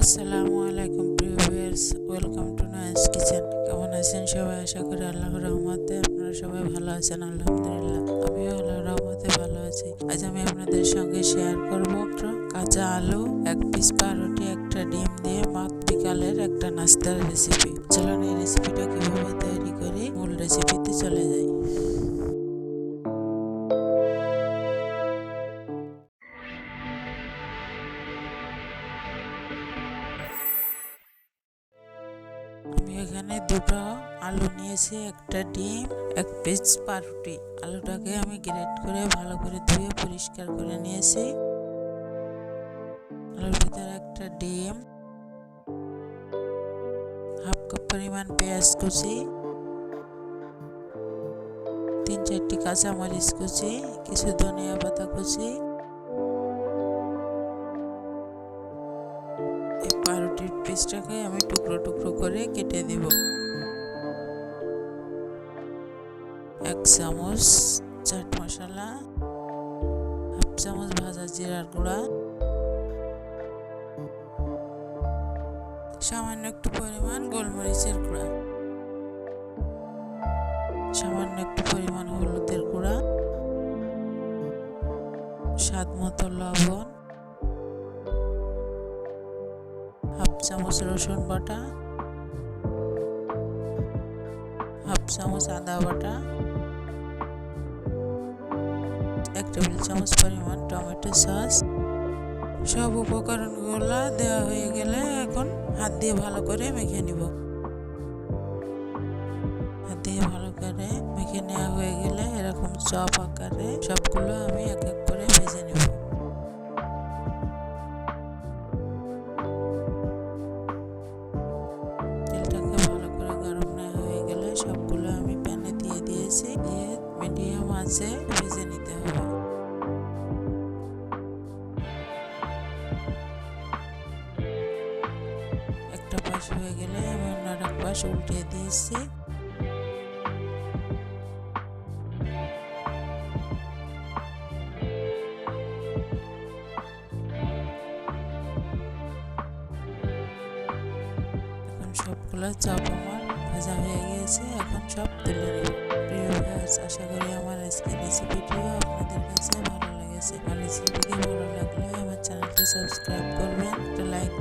আসসালামু আলাইকুম প্রিয় viewers, welcome to nice kitchen. কেমন আছেন সবাই? আশা করি আল্লাহর রহমতে আপনারা সবাই ভালো আছেন। আলহামদুলিল্লাহ, আমিও আল্লাহর রহমতে ভালো আছি। আজ আমি আপনাদের সঙ্গে শেয়ার করব কাঁচা আলু, এক পিস পাউরুটি, একটা ডিম দিয়ে মাত বিকালের একটা নাস্তার রেসিপি। চলুন এই রেসিপিটা কিভাবে তৈরি করি, মূল রেসিপিতে চলে যাই। আমি এখানে দুটো আলু নিয়েছি, একটা ডিম, এক পিস পাউরুটি। আলুটাকে আমি গ্রেট করে ভালো করে ধুয়ে পরিষ্কার করে নিয়েছি। আলুর ভিতরে একটা ডিম, হাফ কাপ পরিমাণ পেঁয়াজ কুচি, 3-4টি কাঁচামরিচ কুচি, কিছু ধনিয়া পাতা কুচি। এই পাউরুটির পিসটাকে আমি টুকরো টুকরো করে কেটে দিব। 1 চামচ চাট মশলা, হাফ চামচ ভাজা জিরার গুঁড়া, সামান্য একটু পরিমাণ গোলমরিচের গুঁড়া, সামান্য একটু পরিমাণ হলুদের গুঁড়া, স্বাদ মতো লবণ, হাফ চামচ রসুন বাটা, হাফ চামচ আদা বাটা, 1 টেবিল চামচ পরিমাণ টমেটো সস। সব উপকরণগুলো দেওয়া হয়ে গেলে এখন হাত দিয়ে ভালো করে মেখে নিব। হাত দিয়ে ভালো করে মেখে নেওয়া হয়ে গেলে এরকম চপ আকারে সবগুলো আমি এক এক করে ভেজে নেব। তেলটাকে ভালো করে গরম নেওয়া হয়ে গেলে সবগুলো আমি প্যানে দিয়ে দিয়েছি, দিয়ে মিডিয়াম আঁচে ভেজে নিতে হবে। একটা পাশ হয়ে গেলে আমি অন্য এক পাশ উল্টে দিয়েছি। এখন সবগুলো চপ আমার ভাজা হয়ে গিয়েছে, এখন সব তুলে নেব। প্রিয় ভিউয়ার্স, আশা করি আমার আজকের রেসিপিটিও আপনাদের কাছে ভালো লেগেছে। আমার রেসিপিটি ভালো লাগলে আমার চ্যানেলটি সাবস্ক্রাইব করবেন, একটা লাইক